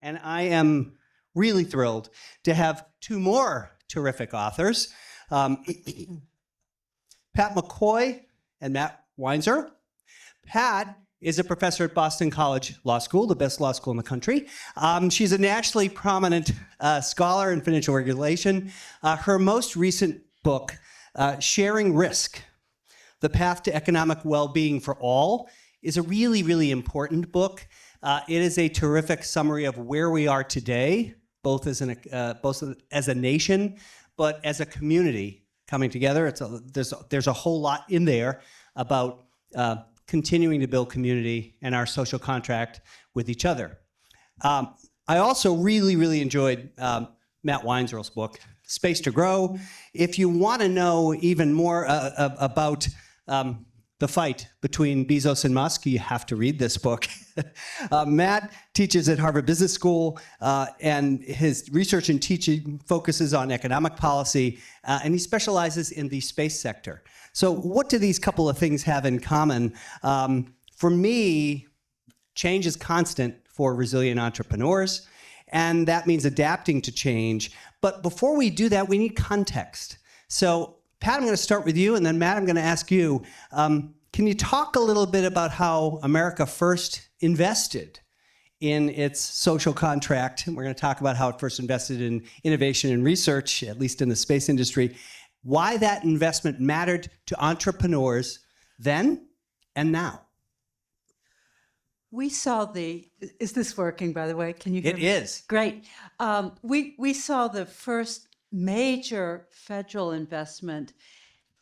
And I am really thrilled to have two more terrific authors, Pat McCoy and Matt Weinzierl. Pat is a professor at Boston College Law School, the best law school in the country. She's a nationally prominent scholar in financial regulation. Her most recent book, Sharing Risk, The Path to Economic Well-Being for All, is a really, really important book. It is a terrific summary of where we are today, both as a nation, but as a community coming together. There's a whole lot in there about continuing to build community and our social contract with each other. I also really, really enjoyed Matt Weinzierl's book, Space to Grow. If you want to know even more about the fight between Bezos and Musk, you have to read this book. Matt teaches at Harvard Business School, and his research and teaching focuses on economic policy, and he specializes in the space sector. So what do these couple of things have in common? For me, change is constant for resilient entrepreneurs, and that means adapting to change. But before we do that, we need context. So Pat, I'm going to start with you, and then Matt, I'm going to ask you, can you talk a little bit about how America first invested in its social contract? We're going to talk about how it first invested in innovation and research, at least in the space industry, why that investment mattered to entrepreneurs then and now. We saw is this working, by the way? Can you hear me? It is. Great. We saw the first major federal investment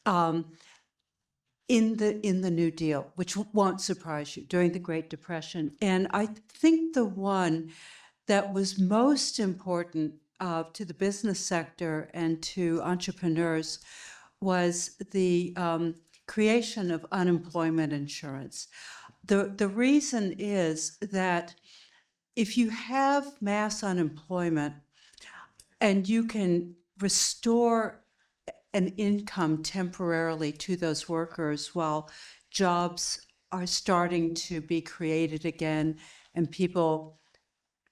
in the New Deal, which won't surprise you, during the Great Depression. And I think the one that was most important to the business sector and to entrepreneurs was the creation of unemployment insurance. The reason is that if you have mass unemployment and you can restore an income temporarily to those workers while jobs are starting to be created again and people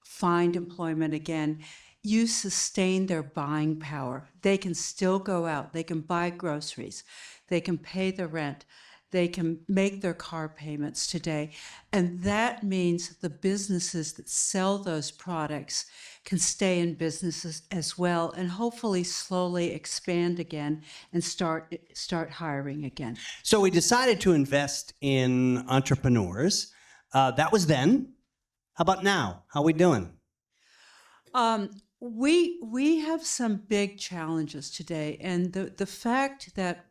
find employment again, you sustain their buying power. They can still go out, they can buy groceries, they can pay the rent, they can make their car payments today. And that means the businesses that sell those products can stay in businesses as well and hopefully slowly expand again and start hiring again. So we decided to invest in entrepreneurs. That was then. How about now? How are we doing? We have some big challenges today, and the fact that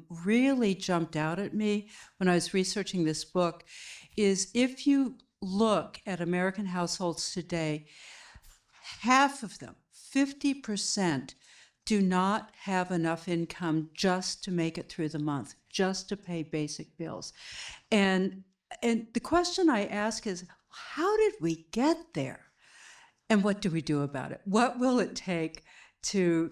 really jumped out at me when I was researching this book is if you look at American households today, half of them, 50%, do not have enough income just to make it through the month, just to pay basic bills. And the question I ask is, how did we get there? And what do we do about it? What will it take to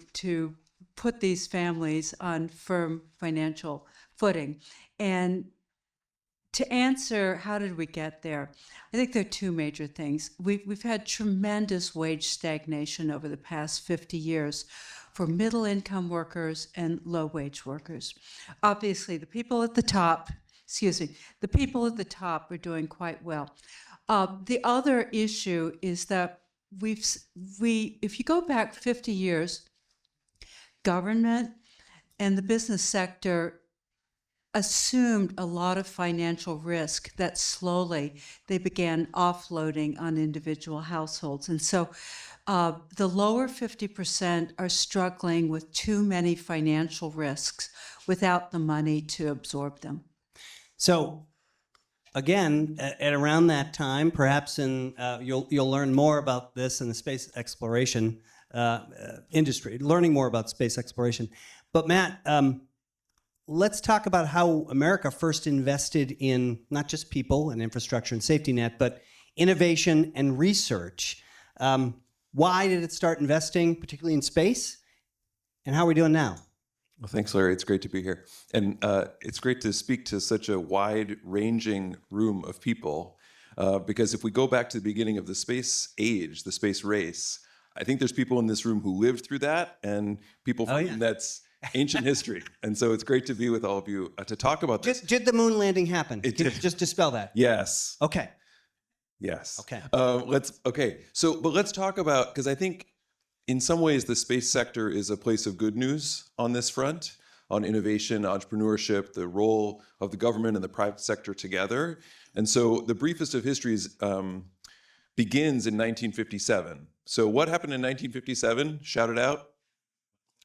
put these families on firm financial footing? And to answer, how did we get there? I think there are two major things. We've had tremendous wage stagnation over the past 50 years for middle-income workers and low-wage workers. Obviously, the people at the top are doing quite well. The other issue is that if you go back 50 years, government and the business sector assumed a lot of financial risk that slowly they began offloading on individual households. And so the lower 50% are struggling with too many financial risks without the money to absorb them. So again, at around that time, perhaps you'll learn more about this in the space exploration industry, learning more about space exploration. But Matt, let's talk about how America first invested in not just people and infrastructure and safety net, but innovation and research. Why did it start investing, particularly in space? And how are we doing now? Well, thanks, Larry. It's great to be here. And it's great to speak to such a wide-ranging room of people. Because if we go back to the beginning of the space age, the space race, I think there's people in this room who lived through that, and people for whom that's ancient history. And so it's great to be with all of you to talk about this. Did the moon landing happen? It Can you did. just dispel that? Yes. Okay. Yes. Okay. But let's talk about, because I think in some ways the space sector is a place of good news on this front, on innovation, entrepreneurship, the role of the government and the private sector together. And so the briefest of histories begins in 1957. So what happened in 1957? Shout it out.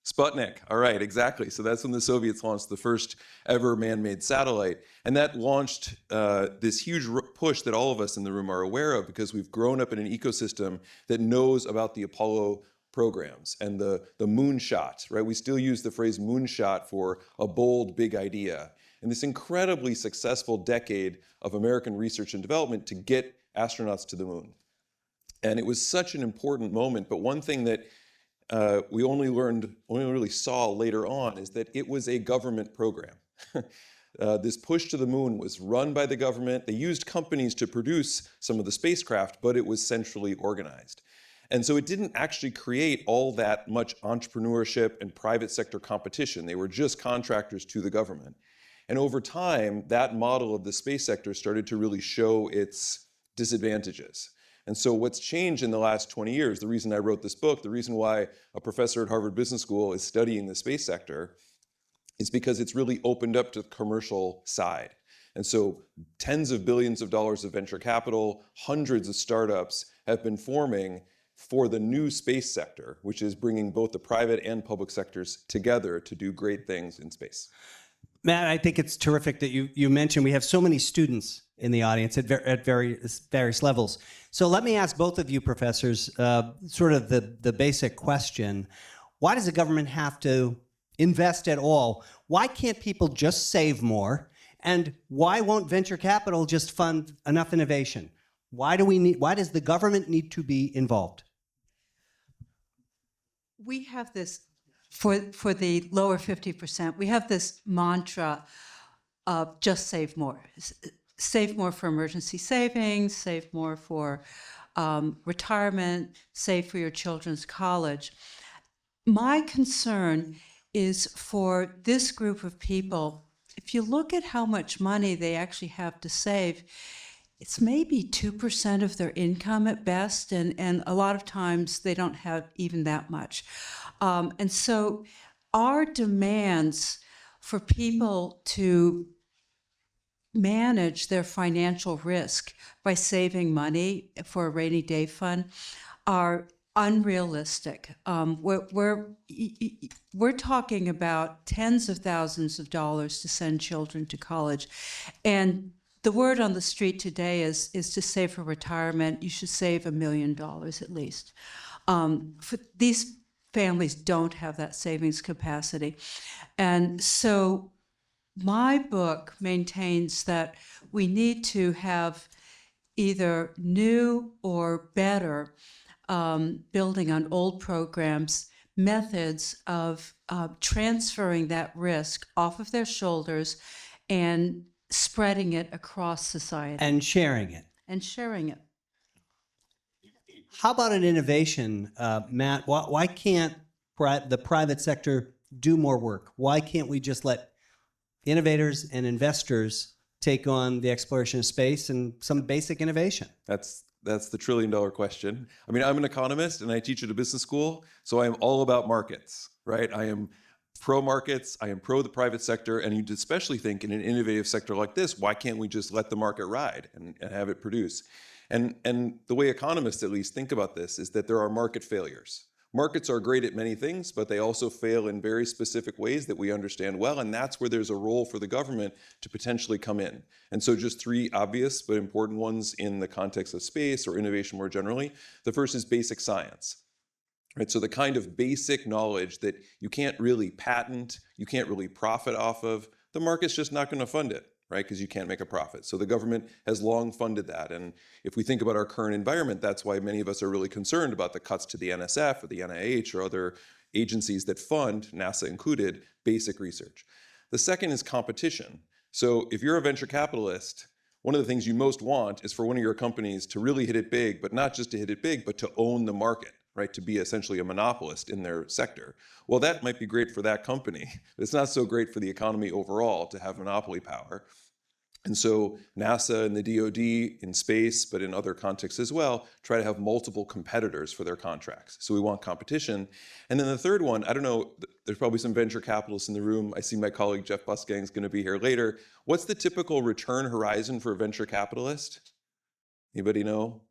Sputnik. All right, exactly. So that's when the Soviets launched the first ever man-made satellite. And that launched this huge push that all of us in the room are aware of, because we've grown up in an ecosystem that knows about the Apollo programs and the moonshot, right? We still use the phrase moonshot for a bold, big idea. And this incredibly successful decade of American research and development to get astronauts to the moon. And it was such an important moment. But one thing that we only really saw later on is that it was a government program. This push to the moon was run by the government. They used companies to produce some of the spacecraft, but it was centrally organized. And so it didn't actually create all that much entrepreneurship and private sector competition. They were just contractors to the government. And over time, that model of the space sector started to really show its disadvantages. And so what's changed in the last 20 years, the reason I wrote this book, the reason why a professor at Harvard Business School is studying the space sector, is because it's really opened up to the commercial side. And so tens of billions of dollars of venture capital, hundreds of startups have been forming for the new space sector, which is bringing both the private and public sectors together to do great things in space. Matt, I think it's terrific that you mentioned we have so many students in the audience at various levels. So let me ask both of you professors sort of the basic question. Why does the government have to invest at all? Why can't people just save more? And why won't venture capital just fund enough innovation? Why does the government need to be involved? We have this, for the lower 50%, we have this mantra of just save more. Save more for emergency savings, save more for retirement, save for your children's college. My concern is for this group of people, if you look at how much money they actually have to save, it's maybe 2% of their income at best, and a lot of times they don't have even that much. And so our demands for people to manage their financial risk by saving money for a rainy day fund are unrealistic. We're talking about tens of thousands of dollars to send children to college. And the word on the street today is to save for retirement, you should save $1 million at least. These families don't have that savings capacity. And so my book maintains that we need to have either new or better, building on old programs, methods of transferring that risk off of their shoulders and spreading it across society. And sharing it. And sharing it. How about an innovation, Matt? Why can't the private sector do more work? Why can't we just let innovators and investors take on the exploration of space and some basic innovation? That's the trillion-dollar question. I mean, I'm an economist and I teach at a business school, so I am all about markets, right? I am pro-markets, I am pro the private sector, and you'd especially think in an innovative sector like this, why can't we just let the market ride and have it produce? And the way economists at least think about this is that there are market failures. Markets are great at many things, but they also fail in very specific ways that we understand well, and that's where there's a role for the government to potentially come in. And so just three obvious but important ones in the context of space or innovation more generally. The first is basic science. Right, so the kind of basic knowledge that you can't really patent, you can't really profit off of, the market's just not going to fund it, right? Because you can't make a profit. So the government has long funded that. And if we think about our current environment, that's why many of us are really concerned about the cuts to the NSF or the NIH or other agencies that fund, NASA included, basic research. The second is competition. So if you're a venture capitalist, one of the things you most want is for one of your companies to really hit it big, but not just to hit it big, but to own the market, right? To be essentially a monopolist in their sector. Well, that might be great for that company. It's not so great for the economy overall to have monopoly power. And so NASA and the DoD in space, but in other contexts as well, try to have multiple competitors for their contracts. So we want competition. And then the third one, I don't know, there's probably some venture capitalists in the room. I see my colleague Jeff Busgang is going to be here later. What's the typical return horizon for a venture capitalist? Anybody know?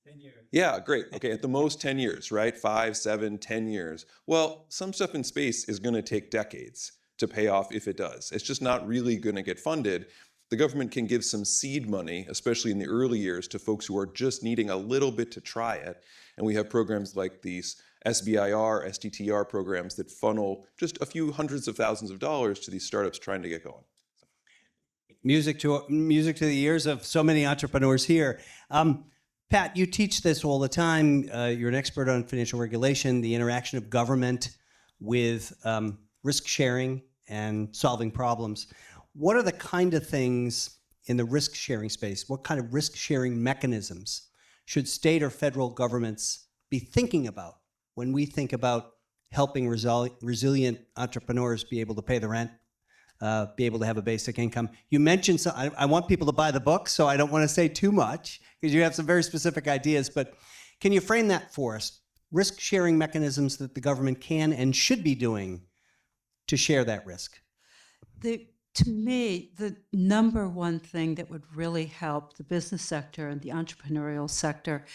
10 years. Yeah, great. Okay, at the most 10 years, right? 5, 7, 10 years. Well, some stuff in space is going to take decades to pay off if it does. It's just not really going to get funded. The government can give some seed money, especially in the early years, to folks who are just needing a little bit to try it. And we have programs like these SBIR, STTR programs that funnel just a few hundreds of thousands of dollars to these startups trying to get going. Music to the ears of so many entrepreneurs here. Pat, you teach this all the time. You're an expert on financial regulation, the interaction of government with risk sharing and solving problems. What are the kind of things in the risk sharing space? What kind of risk sharing mechanisms should state or federal governments be thinking about when we think about helping resilient entrepreneurs be able to pay the rent, be able to have a basic income? You mentioned, I want people to buy the book, so I don't want to say too much because you have some very specific ideas, but can you frame that for us? Risk sharing mechanisms that the government can and should be doing to share that risk? To me, the number one thing that would really help the business sector and the entrepreneurial sector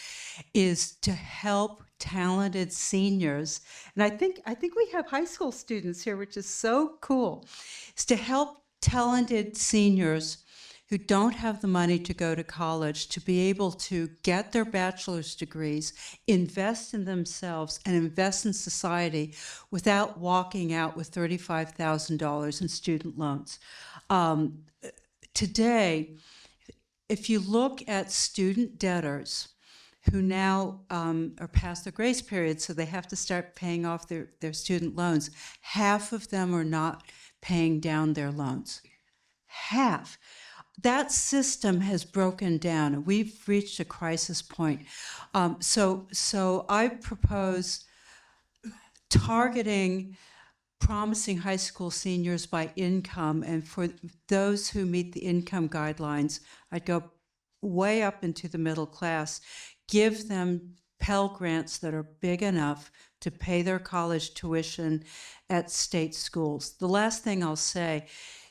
is to help talented seniors. And I think we have high school students here, which is so cool. Is to help talented seniors who don't have the money to go to college to be able to get their bachelor's degrees, invest in themselves, and invest in society without walking out with $35,000 in student loans. Today, if you look at student debtors who now are past their grace period, so they have to start paying off their student loans, half of them are not paying down their loans. Half. That system has broken down, and we've reached a crisis point. So I propose targeting promising high school seniors by income, and for those who meet the income guidelines, I'd go way up into the middle class, give them Pell Grants that are big enough to pay their college tuition at state schools. The last thing I'll say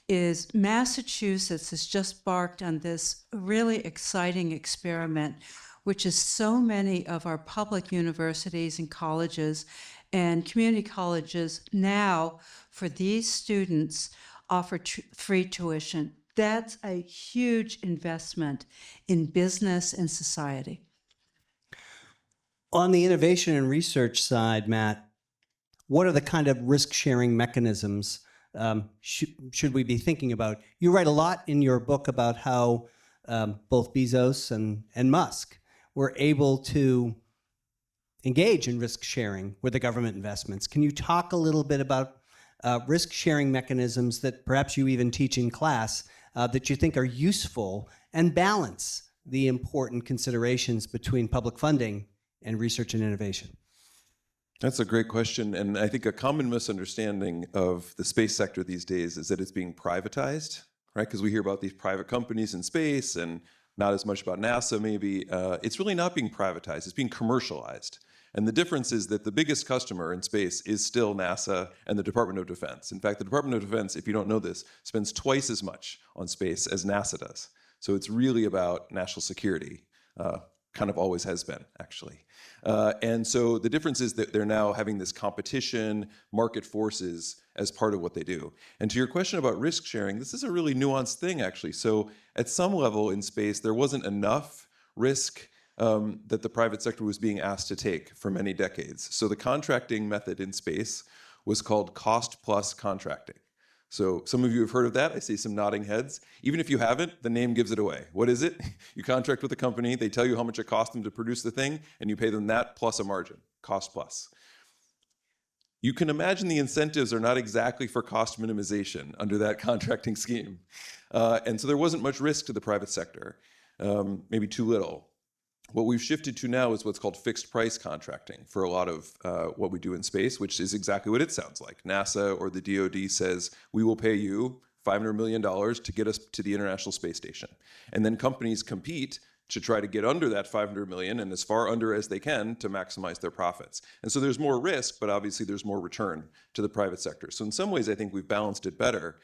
is Massachusetts has just embarked on this really exciting experiment, which is so many of our public universities and colleges and community colleges now, for these students, offer free tuition. That's a huge investment in business and society. On the innovation and research side, Matt, what are the kind of risk-sharing mechanisms should we be thinking about? You write a lot in your book about how both Bezos and Musk were able to engage in risk-sharing with the government investments. Can you talk a little bit about risk-sharing mechanisms that perhaps you even teach in class that you think are useful and balance the important considerations between public funding and research and innovation? That's a great question. And I think a common misunderstanding of the space sector these days is that it's being privatized, right? Because we hear about these private companies in space and not as much about NASA maybe. It's really not being privatized, it's being commercialized. And the difference is that the biggest customer in space is still NASA and the Department of Defense. In fact, the Department of Defense, if you don't know this, spends twice as much on space as NASA does. So it's really about national security. Kind of always has been, actually. And so the difference is that they're now having this competition, market forces as part of what they do. And to your question about risk sharing, this is a really nuanced thing, actually. So at some level in space, there wasn't enough risk that the private sector was being asked to take for many decades. So the contracting method in space was called cost-plus contracting. So some of you have heard of that. I see some nodding heads. Even if you haven't, the name gives it away. What is it? You contract with a company, they tell you how much it costs them to produce the thing, and you pay them that plus a margin, cost plus. you can imagine the incentives are not exactly for cost minimization under that contracting scheme. And so there wasn't much risk to the private sector, maybe too little. What we've shifted to now is what's called fixed price contracting for a lot of what we do in space, which is exactly what it sounds like. NASA or the DoD says, we will pay you $500 million to get us to the International Space Station. And then companies compete to try to get under that 500 million and as far under as they can to maximize their profits. And so there's more risk, but obviously there's more return to the private sector. So in some ways, I think we've balanced it better.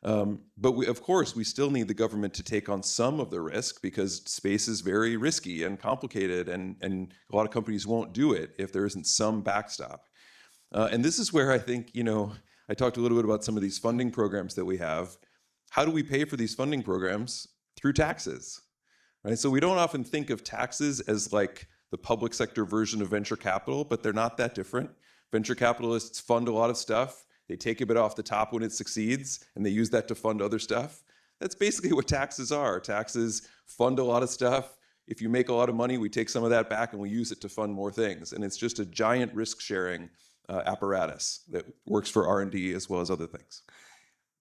But of course, we still need the government to take on some of the risk because space is very risky and complicated, and a lot of companies won't do it if there isn't some backstop. And this is where I think, I talked a little bit about some of these funding programs that we have. How do we pay for these funding programs? Through taxes, right? So we don't often think of taxes as like the public sector version of venture capital, but they're not that different. Venture capitalists fund a lot of stuff. They take a bit off the top when it succeeds, and they use that to fund other stuff. That's basically what taxes are. Taxes fund a lot of stuff. If you make a lot of money, we take some of that back and we use it to fund more things. And it's just a giant risk-sharing apparatus that works for R&D as well as other things.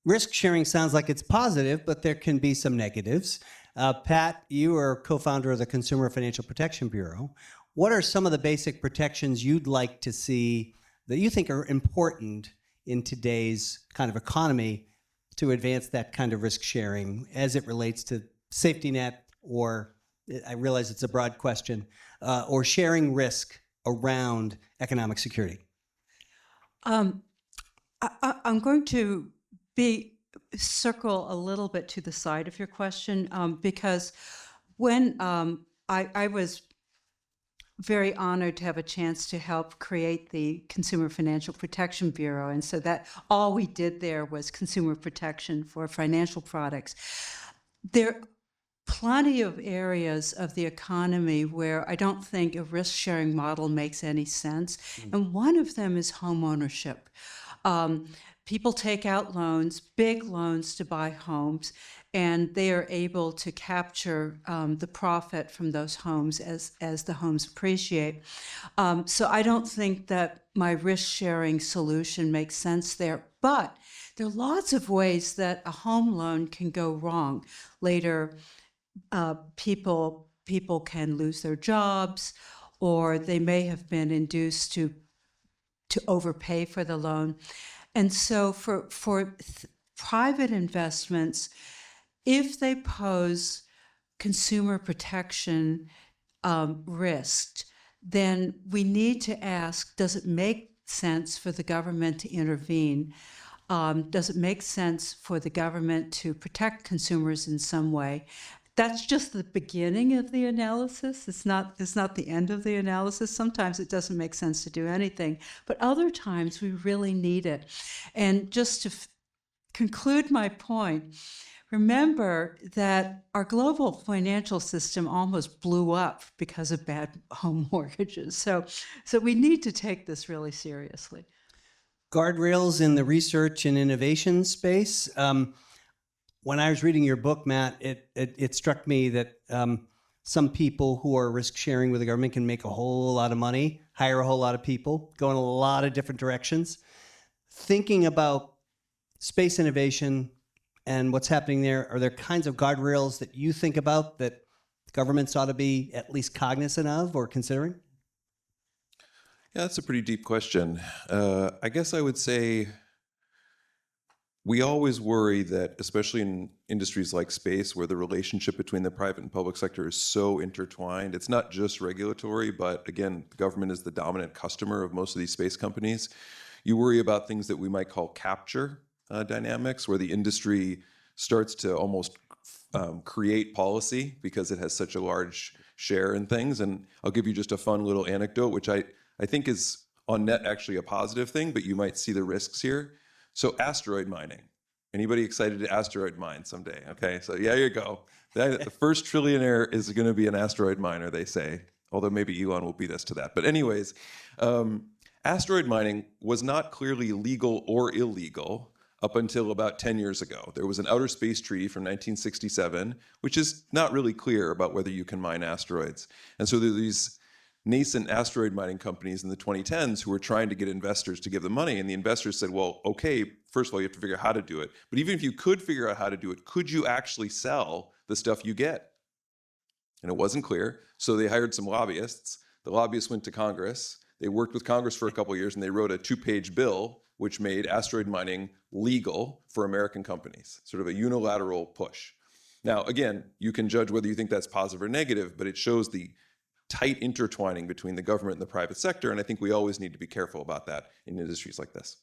Risk sharing sounds like it's positive, but there can be some negatives. Pat, you are co-founder of the Consumer Financial Protection Bureau. What are some of the basic protections you'd like to see that you think are important in today's kind of economy to advance that kind of risk sharing as it relates to safety net, or I realize it's a broad question, or sharing risk around economic security? I'm going to circle a little bit to the side of your question because when I was very honored to have a chance to help create the Consumer Financial Protection Bureau. And so that all we did there was consumer protection for financial products. There are plenty of areas of the economy where I don't think a risk-sharing model makes any sense. And one of them is home ownership. People take out loans, big loans to buy homes, and they are able to capture the profit from those homes as the homes appreciate. So I don't think that my risk-sharing solution makes sense there. But there are lots of ways that a home loan can go wrong. Later, people can lose their jobs, or they may have been induced to overpay for the loan. And so for private investments, if they pose consumer protection risk, then we need to ask, does it make sense for the government to intervene? Does it make sense for the government to protect consumers in some way? That's just the beginning of the analysis. It's not the end of the analysis. Sometimes it doesn't make sense to do anything, but other times we really need it. And just to conclude my point, remember that our global financial system almost blew up because of bad home mortgages. So we need to take this really seriously. Guardrails in the research and innovation space. When I was reading your book, Matt, it struck me that some people who are risk sharing with the government can make a whole lot of money, hire a whole lot of people, go in a lot of different directions. Thinking about space innovation and what's happening there, are there kinds of guardrails that you think about that governments ought to be at least cognizant of or considering? Yeah, that's a pretty deep question. I guess I would say we always worry that, especially in industries like space, where the relationship between the private and public sector is so intertwined, it's not just regulatory, but again, the government is the dominant customer of most of these space companies. You worry about things that we might call capture dynamics, where the industry starts to almost create policy because it has such a large share in things. And I'll give you just a fun little anecdote, which I think is on net actually a positive thing, but you might see the risks here. So asteroid mining. Anybody excited to asteroid mine someday? Okay, so yeah, you go. The first trillionaire is going to be an asteroid miner, they say, although maybe Elon will beat us to that. But anyways, asteroid mining was not clearly legal or illegal up until about 10 years ago. There was an outer space treaty from 1967, which is not really clear about whether you can mine asteroids. And so there are these nascent asteroid mining companies in the 2010s who were trying to get investors to give them money. And the investors said, well, okay, first of all, you have to figure out how to do it. But even if you could figure out how to do it, could you actually sell the stuff you get? And it wasn't clear. So they hired some lobbyists. The lobbyists went to Congress. They worked with Congress for a couple of years, and they wrote a 2-page bill which made asteroid mining legal for American companies, sort of a unilateral push. Now, again, you can judge whether you think that's positive or negative, but it shows the tight intertwining between the government and the private sector, and I think we always need to be careful about that in industries like this.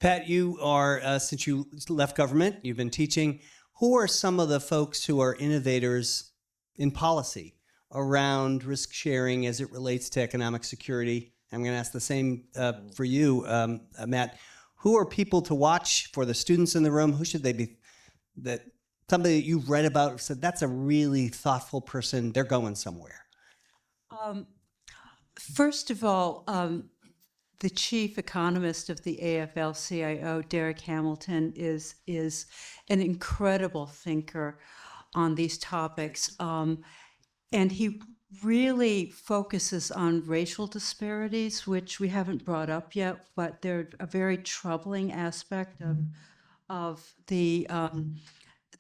Pat, you are, since you left government, you've been teaching. Who are some of the folks who are innovators in policy around risk sharing as it relates to economic security? I'm going to ask the same for you, Matt. Who are people to watch for the students in the room? Who should they be? That somebody that you've read about said that's a really thoughtful person. They're going somewhere. First of all, the chief economist of the AFL-CIO, Derek Hamilton, is an incredible thinker on these topics, and he really focuses on racial disparities, which we haven't brought up yet, but they're a very troubling aspect of the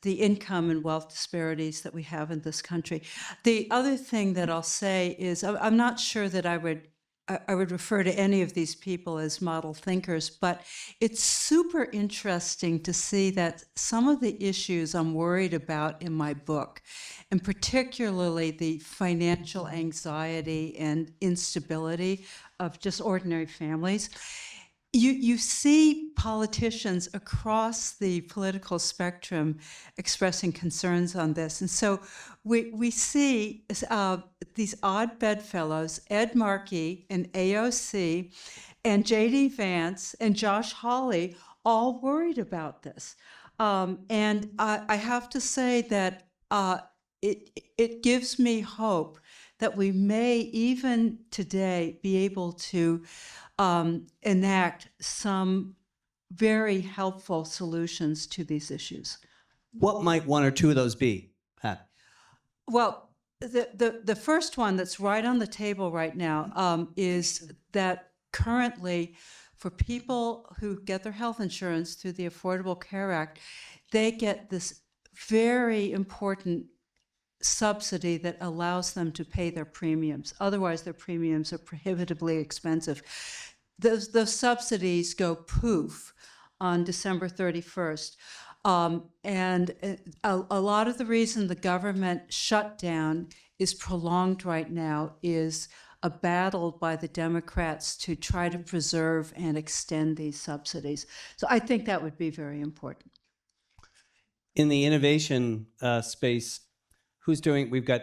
income and wealth disparities that we have in this country. The other thing that I'll say is I'm not sure that I would refer to any of these people as model thinkers, but it's super interesting to see that some of the issues I'm worried about in my book, and particularly the financial anxiety and instability of just ordinary families, you see politicians across the political spectrum expressing concerns on this. And so we see these odd bedfellows, Ed Markey and AOC and J.D. Vance and Josh Hawley, all worried about this. And I have to say that it gives me hope that we may even today be able to enact some very helpful solutions to these issues. What might one or two of those be, Pat? Well, the first one that's right on the table right now is that currently for people who get their health insurance through the Affordable Care Act, they get this very important subsidy that allows them to pay their premiums. Otherwise, their premiums are prohibitively expensive. Those subsidies go poof on December 31st. And a lot of the reason the government shutdown is prolonged right now is a battle by the Democrats to try to preserve and extend these subsidies. So I think that would be very important. In the innovation space, who's doing? We've got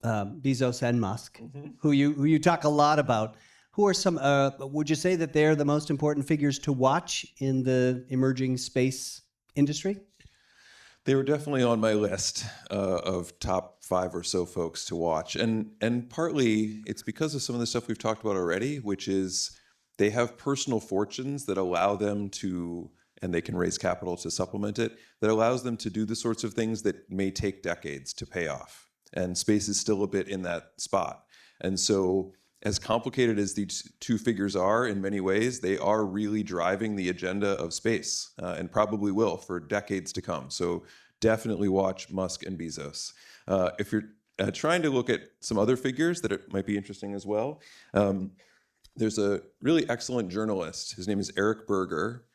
Bezos and Musk, who you talk a lot about. Who are some? Would you say that they're the most important figures to watch in the emerging space industry? They were definitely on my list of top 5 or so folks to watch, and partly it's because of some of the stuff we've talked about already, which is they have personal fortunes that allow them to, and they can raise capital to supplement it, that allows them to do the sorts of things that may take decades to pay off. And space is still a bit in that spot. And so as complicated as these two figures are in many ways, they are really driving the agenda of space and probably will for decades to come. So definitely watch Musk and Bezos. If you're trying to look at some other figures that it might be interesting as well, there's a really excellent journalist. His name is Eric Berger.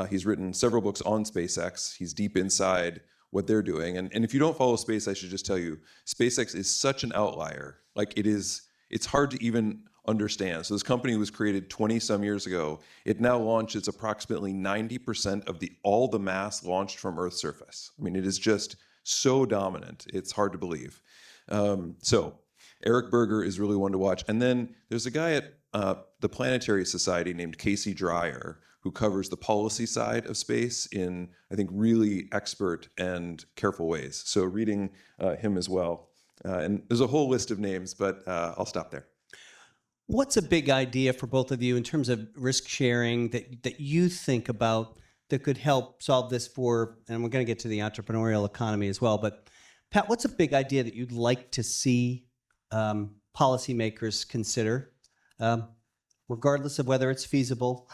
He's written several books on SpaceX. He's deep inside what they're doing. And if you don't follow space, I should just tell you, SpaceX is such an outlier. Like it's hard to even understand. So this company was created 20 some years ago. It now launches approximately 90% of all the mass launched from Earth's surface. I mean, it is just so dominant. It's hard to believe. So Eric Berger is really one to watch. And then there's a guy at the Planetary Society named Casey Dreyer, who covers the policy side of space in, I think, really expert and careful ways. So reading him as well. And there's a whole list of names, but I'll stop there. What's a big idea for both of you in terms of risk sharing that you think about that could help solve this for, and we're going to get to the entrepreneurial economy as well, but Pat, what's a big idea that you'd like to see policymakers consider, regardless of whether it's feasible?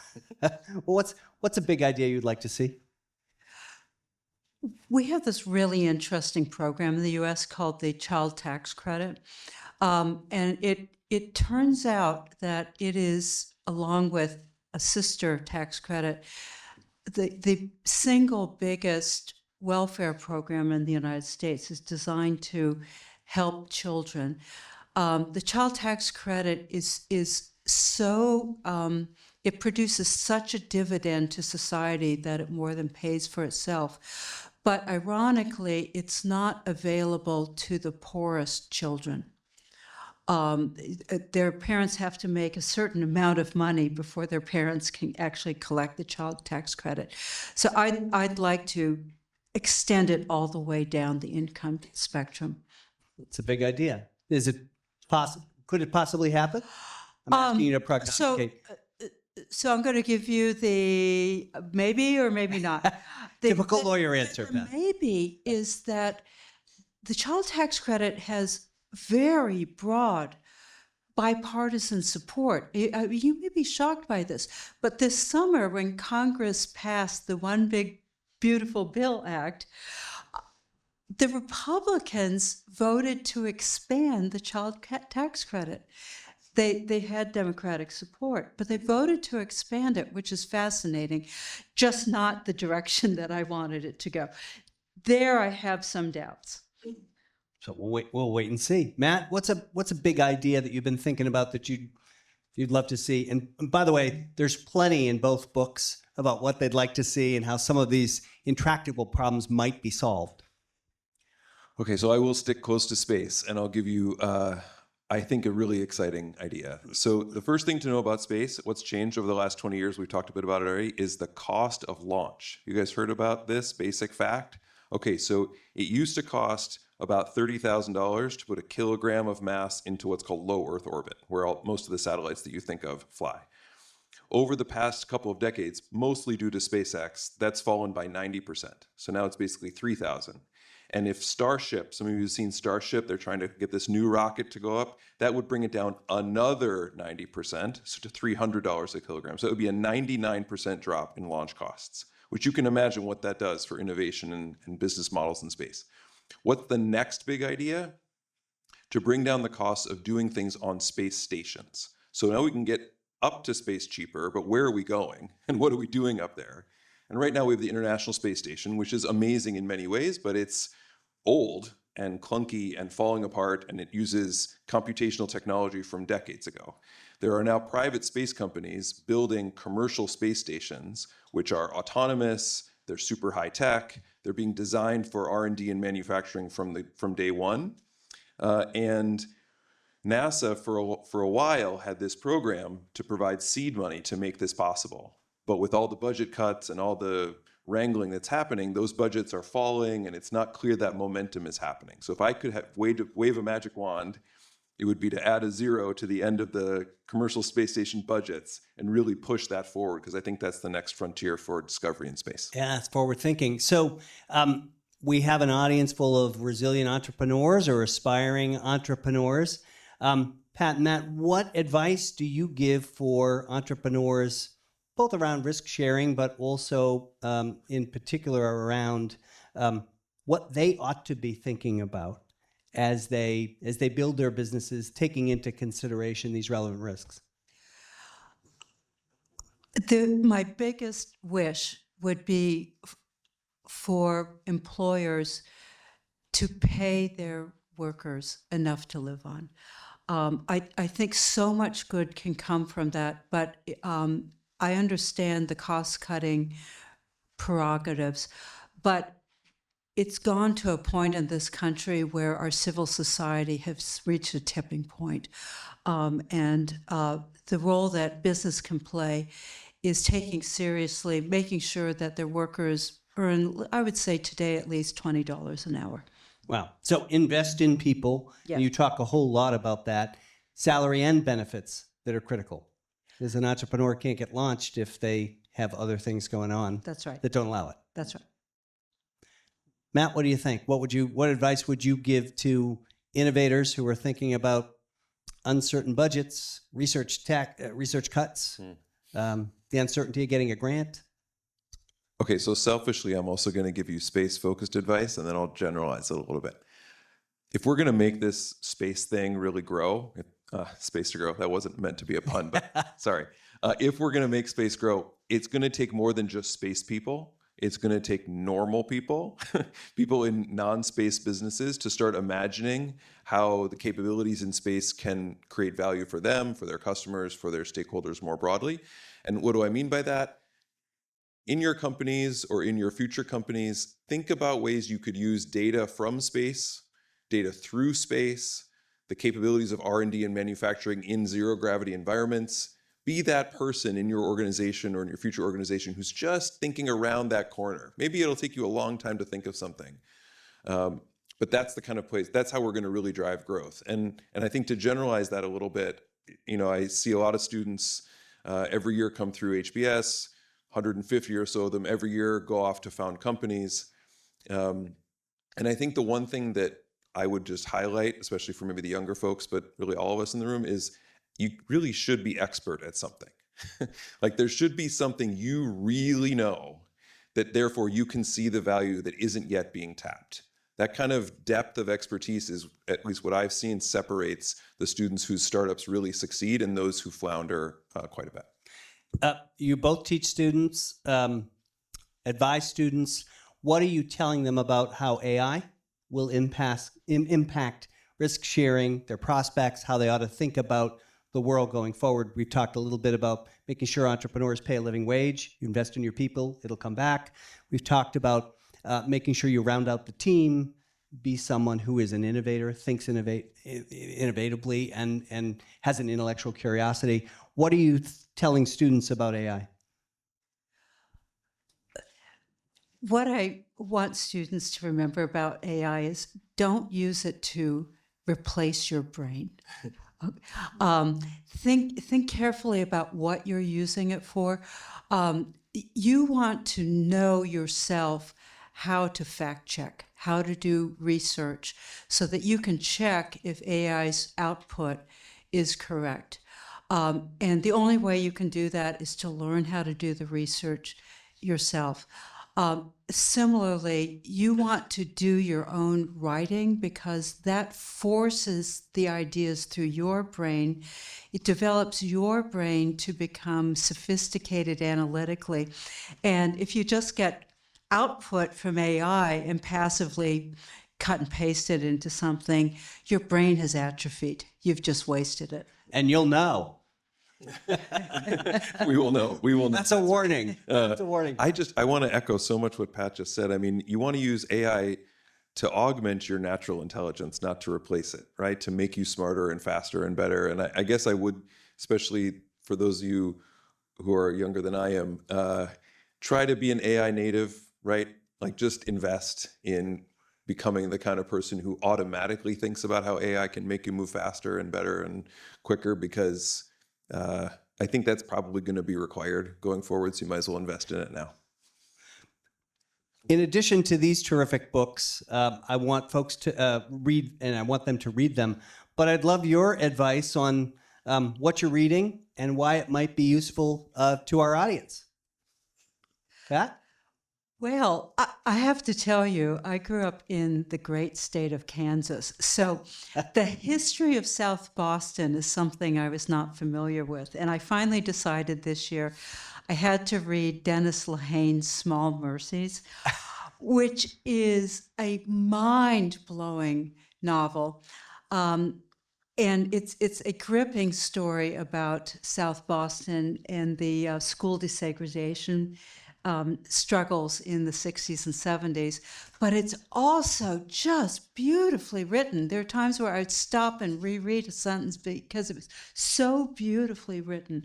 Well, what's a big idea you'd like to see? We have this really interesting program in the U.S. called the Child Tax Credit. And it turns out that it is, along with a sister tax credit, the single biggest welfare program in the United States is designed to help children. The child tax credit is so, it produces such a dividend to society that it more than pays for itself. But ironically, it's not available to the poorest children. Their parents have to make a certain amount of money before their parents can actually collect the child tax credit. So I'd like to extend it all the way down the income spectrum. It's a big idea. Is it possible? Could it possibly happen? I'm asking you to prognosticate. So I'm going to give you the maybe or maybe not. Typical lawyer answer, The Pat. maybe is that the child tax credit has very broad bipartisan support. You may be shocked by this, but this summer when Congress passed the One Big Beautiful Bill Act, the Republicans voted to expand the child tax credit. They had Democratic support, but they voted to expand it, which is fascinating, just not the direction that I wanted it to go. There I have some doubts. So we'll wait and see. Matt, what's a big idea that you've been thinking about that you'd love to see? And by the way, there's plenty in both books about what they'd like to see and how some of these intractable problems might be solved. Okay, so I will stick close to space, and I'll give you, I think, a really exciting idea. So the first thing to know about space, what's changed over the last 20 years, we've talked a bit about it already, is the cost of launch. You guys heard about this basic fact? Okay, so it used to cost about $30,000 to put a kilogram of mass into what's called low Earth orbit, where most of the satellites that you think of fly. Over the past couple of decades, mostly due to SpaceX, that's fallen by 90%. So now it's basically 3,000. And if Starship, some of you have seen Starship, they're trying to get this new rocket to go up, that would bring it down another 90%, so to $300 a kilogram. So it would be a 99% drop in launch costs, which you can imagine what that does for innovation and business models in space. What's the next big idea? To bring down the cost of doing things on space stations. So now we can get up to space cheaper, but where are we going? And what are we doing up there? And right now we have the International Space Station, which is amazing in many ways, but it's old and clunky and falling apart, and it uses computational technology from decades ago. There are now private space companies building commercial space stations, which are autonomous, they're super high tech, they're being designed for R&D and manufacturing from day one. And NASA, for a while, had this program to provide seed money to make this possible. But with all the budget cuts and all the wrangling that's happening, those budgets are falling, and it's not clear that momentum is happening. So if I could wave a magic wand, it would be to add a zero to the end of the commercial space station budgets and really push that forward, because I think that's the next frontier for discovery in space. Yeah, it's forward thinking. So we have an audience full of resilient entrepreneurs or aspiring entrepreneurs. Pat and Matt, what advice do you give for entrepreneurs, both around risk sharing, but also in particular around what they ought to be thinking about as they build their businesses, taking into consideration these relevant risks? My biggest wish would be for employers to pay their workers enough to live on. I think so much good can come from that, but I understand the cost-cutting prerogatives, but it's gone to a point in this country where our civil society has reached a tipping point. And the role that business can play is taking seriously, making sure that their workers earn, I would say today, at least $20 an hour. Wow. So invest in people. Yeah. And you talk a whole lot about that. Salary and benefits that are critical. Because an entrepreneur can't get launched if they have other things going on That's right. that don't allow it. That's right. Matt, what do you think? What advice would you give to innovators who are thinking about uncertain budgets, research cuts, the uncertainty of getting a grant. Okay, so selfishly, I'm also going to give you space-focused advice, and then I'll generalize it a little bit. If we're going to make this space thing really grow, space to grow, that wasn't meant to be a pun, but sorry. If we're going to make space grow, it's going to take more than just space people. It's going to take normal people, people in non-space businesses, to start imagining how the capabilities in space can create value for them, for their customers, for their stakeholders more broadly. And what do I mean by that? In your companies or in your future companies, think about ways you could use data from space, data through space, the capabilities of R&D and manufacturing in zero gravity environments. Be that person in your organization or in your future organization who's just thinking around that corner. Maybe it'll take you a long time to think of something. But that's the kind of place, that's how we're going to really drive growth. And I think to generalize that a little bit, I see a lot of students every year come through HBS, 150 or so of them every year go off to found companies. And I think the one thing that I would just highlight, especially for maybe the younger folks, but really all of us in the room, is you really should be expert at something. Like there should be something you really know that therefore you can see the value that isn't yet being tapped. That kind of depth of expertise is, at least what I've seen, separates the students whose startups really succeed and those who flounder quite a bit. You both teach students, advise students. What are you telling them about how AI will impact risk sharing, their prospects, how they ought to think about the world going forward? We've talked a little bit about making sure entrepreneurs pay a living wage. You invest in your people, it'll come back. We've talked about making sure you round out the team, be someone who is an innovator, thinks innovatively, and has an intellectual curiosity. What are you telling students about AI? What I want students to remember about AI is don't use it to replace your brain. Think carefully about what you're using it for. You want to know yourself how to fact check, how to do research, so that you can check if AI's output is correct. And the only way you can do that is to learn how to do the research yourself. Similarly, you want to do your own writing because that forces the ideas through your brain. It develops your brain to become sophisticated analytically. And if you just get output from AI and passively cut and paste it into something, your brain has atrophied. You've just wasted it. And you'll know. We will know. We will know. That's a warning. That's a warning. I want to echo so much what Pat just said. I mean, you want to use AI to augment your natural intelligence, not to replace it, right? To make you smarter and faster and better. And I guess I would, especially for those of you who are younger than I am, try to be an AI native, right? Like just invest in becoming the kind of person who automatically thinks about how AI can make you move faster and better and quicker, because I think that's probably going to be required going forward, so you might as well invest in it now. In addition to these terrific books, I want folks to read, and I want them to read them, but I'd love your advice on what you're reading and why it might be useful to our audience. Pat? Well, I have to tell you, I grew up in the great state of Kansas. So the history of South Boston is something I was not familiar with. And I finally decided this year I had to read Dennis Lehane's Small Mercies, which is a mind-blowing novel. And it's a gripping story about South Boston and the school desegregation struggles in the 60s and 70s, but it's also just beautifully written. There are times where I'd stop and reread a sentence because it was so beautifully written.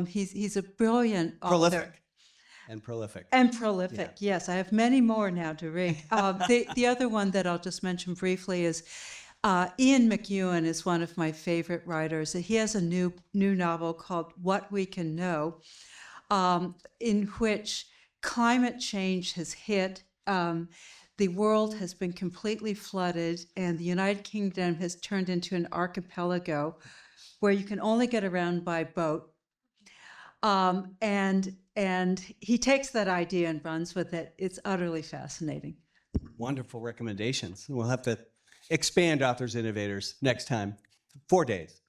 He's a brilliant author. Prolific. And prolific, yeah. Yes. I have many more now to read. The other one that I'll just mention briefly is Ian McEwan is one of my favorite writers. He has a new novel called What We Can Know, in which climate change has hit. the world has been completely flooded, and the United Kingdom has turned into an archipelago where you can only get around by boat. And he takes that idea and runs with it. It's utterly fascinating. Wonderful recommendations. We'll have to expand Authors Innovators next time. 4 days.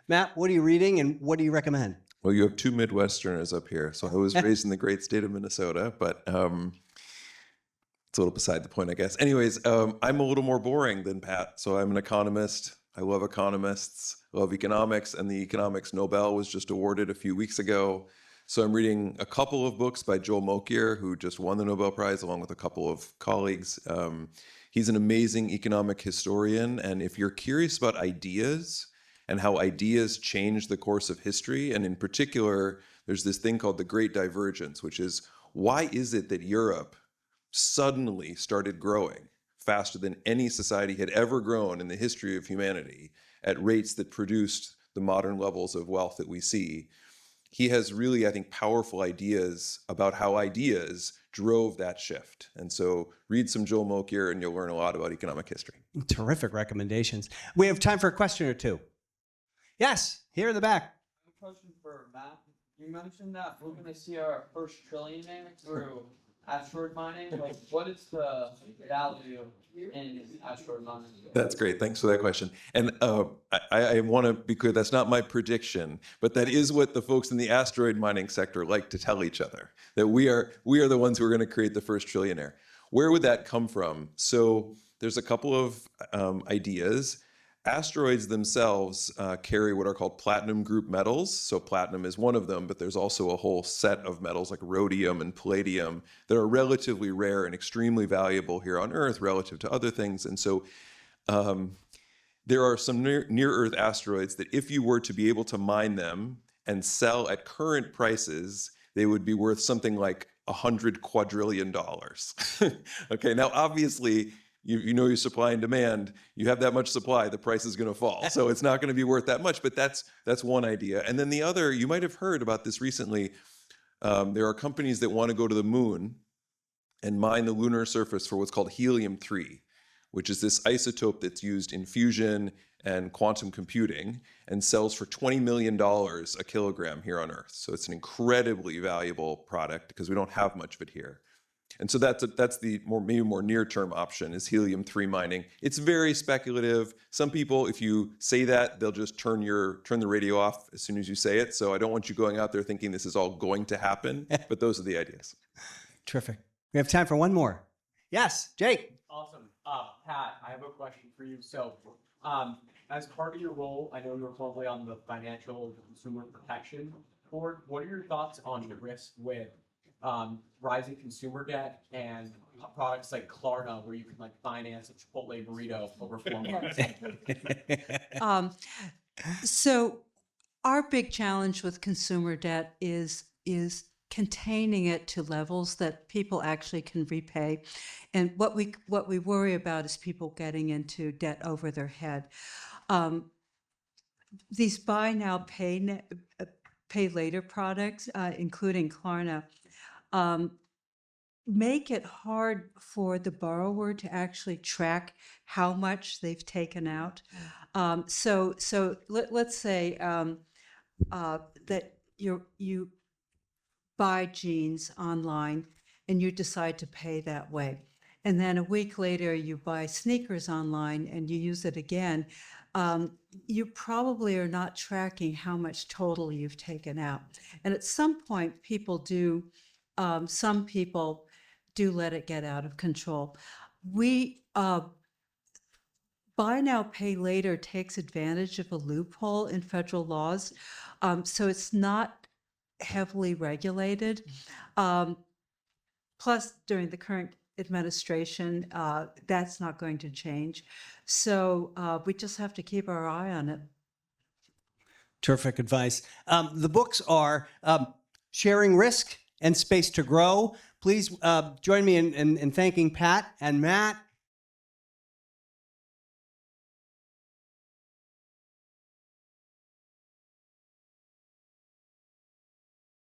Matt, what are you reading and what do you recommend? Well, you have two Midwesterners up here. So I was raised in the great state of Minnesota, but it's a little beside the point, I guess. Anyways, I'm a little more boring than Pat. So I'm an economist. I love economists, love economics, and the economics Nobel was just awarded a few weeks ago. So I'm reading a couple of books by Joel Mokyr, who just won the Nobel Prize, along with a couple of colleagues. He's an amazing economic historian, and if you're curious about ideas and how ideas change the course of history, and in particular, there's this thing called the Great Divergence, which is, why is it that Europe suddenly started growing faster than any society had ever grown in the history of humanity at rates that produced the modern levels of wealth that we see? He has really, I think, powerful ideas about how ideas drove that shift. And so read some Joel Mokyr and you'll learn a lot about economic history. Terrific recommendations. We have time for a question or two. Yes, here in the back. A question for Matt. You mentioned that we're going to see our first trillionaire through asteroid mining. Like, what is the value in asteroid mining? That's great. Thanks for that question. And I want to be clear, that's not my prediction, but that is what the folks in the asteroid mining sector like to tell each other, that we are the ones who are going to create the first trillionaire. Where would that come from? So there's a couple of ideas. Asteroids themselves carry what are called platinum group metals. So platinum is one of them, but there's also a whole set of metals like rhodium and palladium that are relatively rare and extremely valuable here on Earth relative to other things. And so there are some near-Earth asteroids that if you were to be able to mine them and sell at current prices, they would be worth something like $100 quadrillion. Okay, now obviously, you know your supply and demand, you have that much supply, the price is going to fall. So it's not going to be worth that much, but that's one idea. And then the other, you might have heard about this recently, there are companies that want to go to the moon and mine the lunar surface for what's called helium-3, which is this isotope that's used in fusion and quantum computing and sells for $20 million a kilogram here on Earth. So it's an incredibly valuable product because we don't have much of it here. And so that's the maybe more near-term option is helium-3 mining. It's very speculative. Some people, if you say that, they'll just turn the radio off as soon as you say it. So I don't want you going out there thinking this is all going to happen, but those are the ideas. Terrific. We have time for one more. Yes, Jake. Awesome. Pat, I have a question for you. So, as part of your role, I know you're probably on the Financial Consumer Protection Board. What are your thoughts on the risk with rising consumer debt and products like Klarna, where you can like finance a Chipotle burrito over 4 months? So our big challenge with consumer debt is containing it to levels that people actually can repay. And what we worry about is people getting into debt over their head. These buy now, pay later products, including Klarna, make it hard for the borrower to actually track how much they've taken out. So let's say that you buy jeans online and you decide to pay that way. And then a week later, you buy sneakers online and you use it again. You probably are not tracking how much total you've taken out. And at some point, some people do let it get out of control. Buy now, pay later takes advantage of a loophole in federal laws. So it's not heavily regulated. Plus, during the current administration, that's not going to change. So we just have to keep our eye on it. Terrific advice. The books are Sharing Risk and Space to Grow. Please join me in thanking Pat and Matt